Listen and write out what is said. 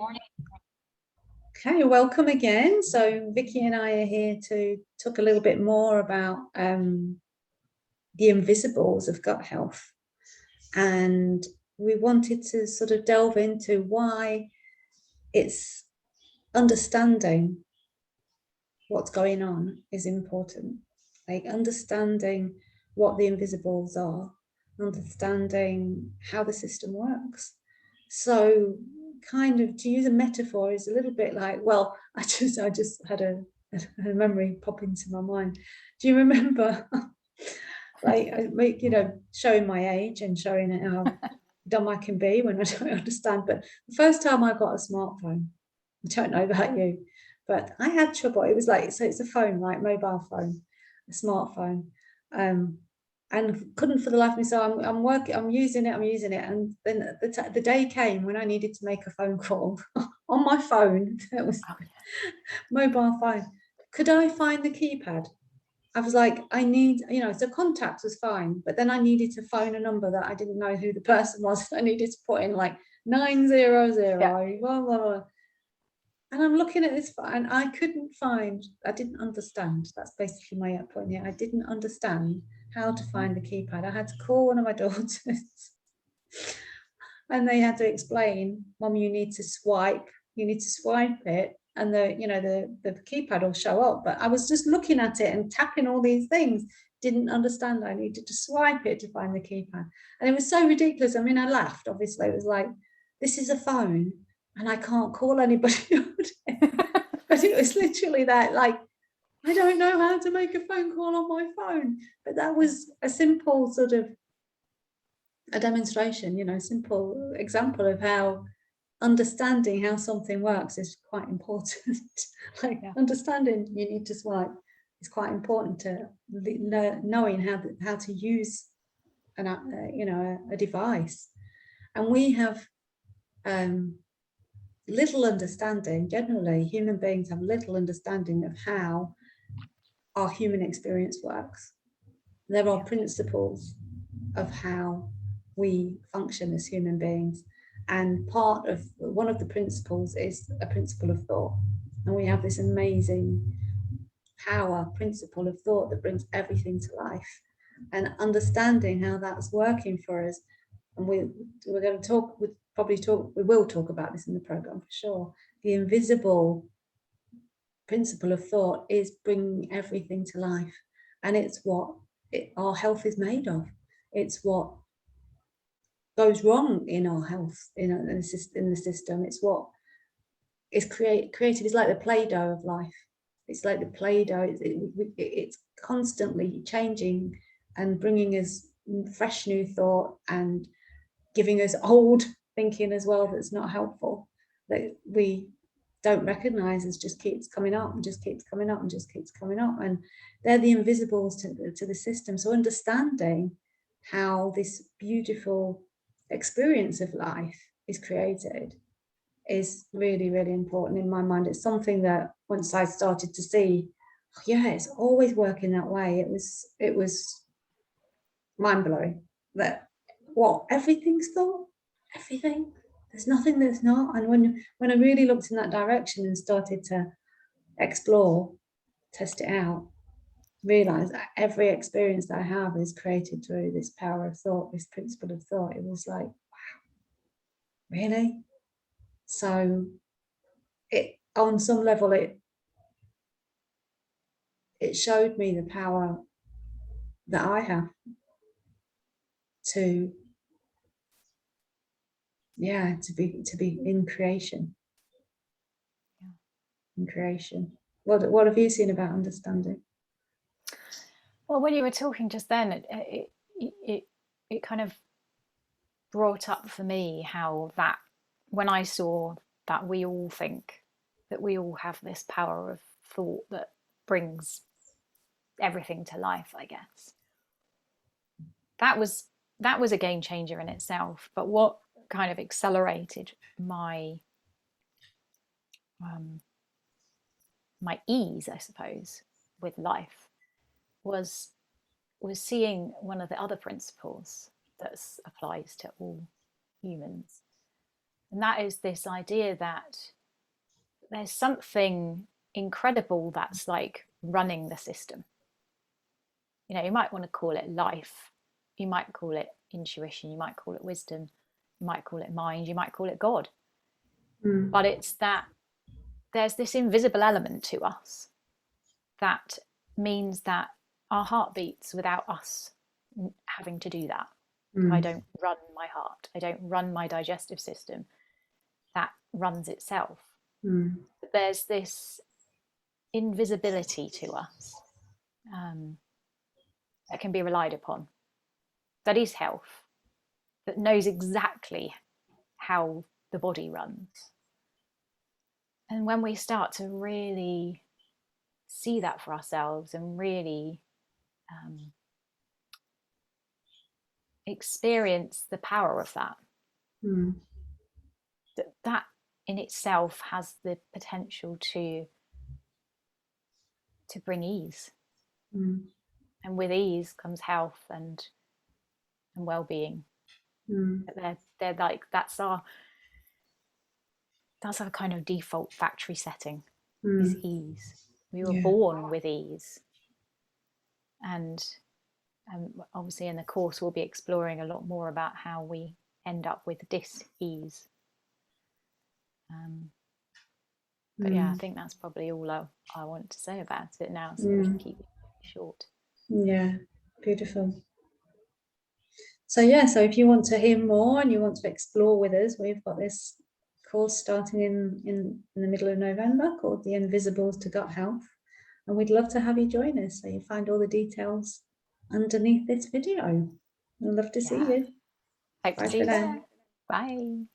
Okay, welcome again. So Vicky and I are here to talk a little bit more about the invisibles of gut health. And we wanted to sort of delve into why it's understanding what's going on is important. Like understanding what the invisibles are, understanding how the system works. So kind of, to use a metaphor, is a little bit like, well, I just had a memory pop into my mind. Do you remember like, showing my age and showing how dumb I can be when I don't understand? But the first time I got a smartphone, I don't know about you, but I had trouble. It was like, so it's a phone, like mobile phone, a smartphone. And couldn't for the life of me. So I'm using it. And then the day came when I needed to make a phone call on my phone. That was mobile phone. Could I find the keypad? I was like, I need, so contact was fine, but then I needed to phone a number that I didn't know who the person was. I needed to put in like 900, blah, blah, blah. And I'm looking at this and I didn't understand. That's basically my point here. I didn't understand how to find the keypad. I had to call one of my daughters and they had to explain, Mum, you need to swipe it and the keypad will show up. But I was just looking at it and tapping all these things, didn't understand I needed to swipe it to find the keypad. And it was so ridiculous. I mean, I laughed, obviously. It was like, this is a phone and I can't call anybody on it. But it was literally that, like, I don't know how to make a phone call on my phone. But that was a simple sort of a demonstration, simple example of how understanding how something works is quite important. Understanding you need to swipe is quite important to knowing how to use a device. And we have little understanding. Generally, human beings have little understanding of how our human experience works. There are principles of how we function as human beings, and one of the principles is a principle of thought. And we have this amazing principle of thought that brings everything to life, and understanding how that's working for us. And we're going to we will talk about this in the program for sure. The invisible principle of thought is bringing everything to life, and it's what our health is made of. It's what goes wrong in our health, in the system. It's what is created. It's like the Play-Doh of life. It's like the Play-Doh. It's constantly changing and bringing us fresh new thought and giving us old thinking as well that's not helpful, that we don't recognize, as just keeps coming up and just keeps coming up and just keeps coming up. And they're the invisibles to the system. So understanding how this beautiful experience of life is created is really, really important in my mind. It's something that once I started to see, it's always working that way, it was mind-blowing that everything's thought, everything. There's nothing that's not. And when I really looked in that direction and started to explore, test it out, realize that every experience that I have is created through this power of thought, this principle of thought. It was like, wow, really? So it, on some level, it showed me the power that I have to be in creation. In creation. What have you seen about understanding? Well, when you were talking just then, it kind of brought up for me how that when I saw that we all think that we all have this power of thought that brings everything to life, I guess. That was a game changer in itself. But what kind of accelerated my my ease, I suppose, with life was seeing one of the other principles that applies to all humans, And that is this idea that there's something incredible that's like running the system. You know, you might want to call it life, you might call it intuition, you might call it wisdom, you might call it mind, you might call it God. But it's that there's this invisible element to us that means that our heart beats without us having to do that. I don't run my heart, I don't run my digestive system, that runs itself. But there's this invisibility to us that can be relied upon, that is health, that knows exactly how the body runs. And when we start to really see that for ourselves and really experience the power of that, that in itself has the potential to bring ease. And with ease comes health and well-being. They're like, that's our kind of default factory setting, is ease. We were born with ease. And obviously in the course we'll be exploring a lot more about how we end up with dis-ease. But yeah, I think that's probably all I want to say about it now, so we can keep it short. Yeah, beautiful. So if you want to hear more and you want to explore with us, we've got this course starting in the middle of November called The Invisibles to Gut Health, and we'd love to have you join us. So you find all the details underneath this video. We'd love to see you. Hope Bye to see for you now. there. Bye.